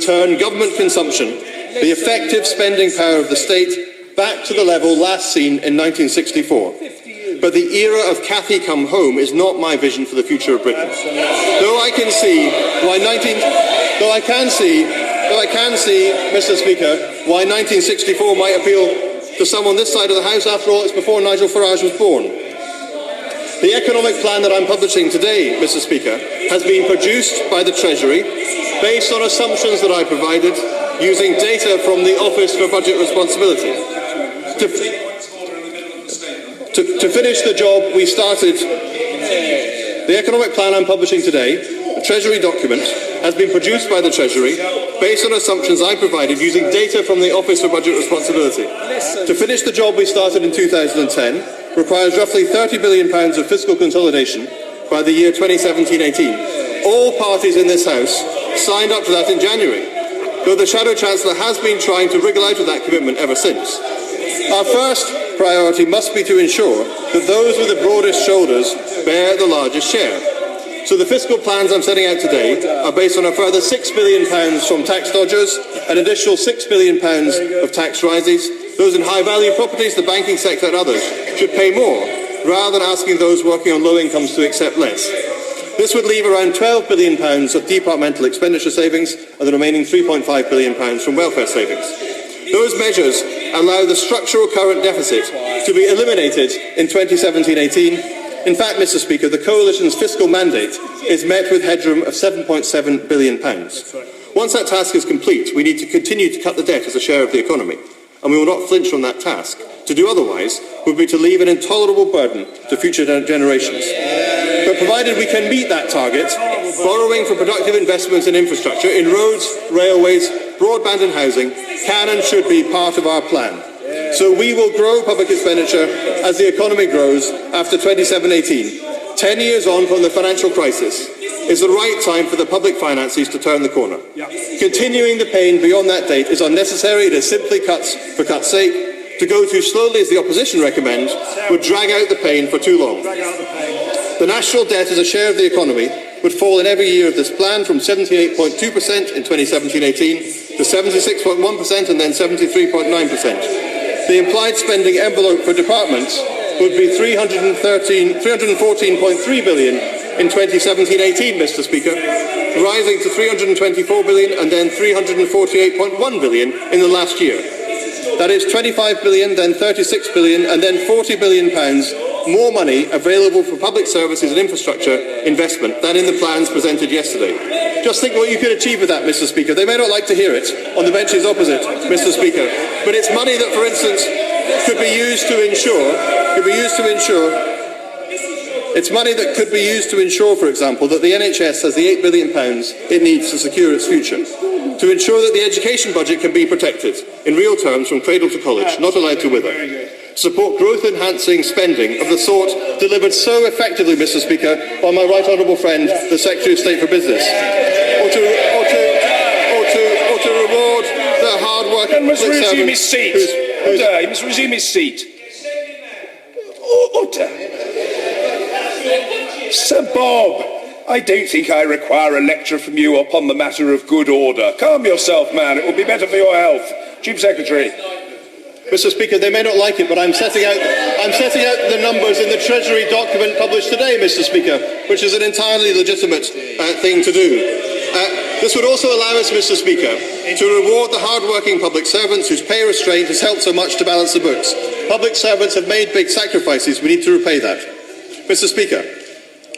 return government consumption, the effective spending power of the state, back to the level last seen in 1964. But the era of Cathy come home is not my vision for the future of Britain. Though I can see, Mr. Speaker, why 1964 might appeal to someone this side of the House. After all, it's before Nigel Farage was born. The economic plan that I'm publishing today, Mr. Speaker, has been produced by the Treasury based on assumptions that I provided using data from the Office for Budget Responsibility. To finish the job we started, the economic plan I'm publishing today, a Treasury document, has been produced by the Treasury based on assumptions I provided using data from the Office for Budget Responsibility. To finish the job we started in 2010 requires roughly £30 billion of fiscal consolidation by the year 2017-18. All parties in this House signed up to that in January, though the Shadow Chancellor has been trying to wriggle out of that commitment ever since. Our first priority must be to ensure that those with the broadest shoulders bear the largest share. So the fiscal plans I'm setting out today are based on a further £6 billion from tax dodgers, an additional £6 billion of tax rises. Those in high-value properties, the banking sector and others should pay more, rather than asking those working on low incomes to accept less. This would leave around £12 billion of departmental expenditure savings and the remaining £3.5 billion from welfare savings. Those measures allow the structural current deficit to be eliminated in 2017-18. In fact, Mr. Speaker, the Coalition's fiscal mandate is met with headroom of £7.7 billion. Once that task is complete, we need to continue to cut the debt as a share of the economy, and we will not flinch from that task. To do otherwise would be to leave an intolerable burden to future generations. But provided we can meet that target, borrowing for productive investments in infrastructure, in roads, railways, broadband and housing, can and should be part of our plan. So we will grow public expenditure as the economy grows after 2017. 10 years on from the financial crisis is the right time for the public finances to turn the corner. Continuing the pain beyond that date is unnecessary. It is simply cuts for cuts' sake. To go too slowly, as the opposition recommend, would drag out the pain for too long. The national debt as a share of the economy would fall in every year of this plan from 78.2% in 2017-18 to 76.1% and then 73.9%. The implied spending envelope for departments would be £314.3 billion in 2017-18, Mr. Speaker, rising to £324 billion and then £348.1 billion in the last year. That is £25 billion, then £36 billion, and then £40 billion more money available for public services and infrastructure investment than in the plans presented yesterday. Just think what you could achieve with that, Mr. Speaker. They may not like to hear it on the benches opposite, Mr. Speaker, but it's money that, for instance, could be used to ensure, for example, that the NHS has the £8 billion it needs to secure its future. To ensure that the education budget can be protected, in real terms from cradle to college, not allowed to wither. Support growth-enhancing spending of the sort delivered so effectively, Mr. Speaker, by my right honourable friend, the Secretary of State for Business. Or to reward the hard work of public servants. Resume his seat. Order. He must resume his seat. Order. Sir Bob, I don't think I require a lecture from you upon the matter of good order. Calm yourself, man. It will be better for your health. Chief Secretary. Mr. Speaker, they may not like it, but I'm setting out the numbers in the Treasury document published today, Mr. Speaker, which is an entirely legitimate thing to do. This would also allow us, Mr. Speaker, to reward the hard-working public servants whose pay restraint has helped so much to balance the books. Public servants have made big sacrifices. We need to repay that. Mr. Speaker,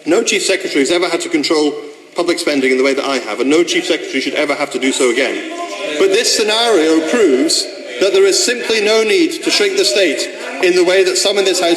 no Chief Secretary has ever had to control public spending in the way that I have, and no Chief Secretary should ever have to do so again. But this scenario proves that there is simply no need to shrink the state in the way that some in this House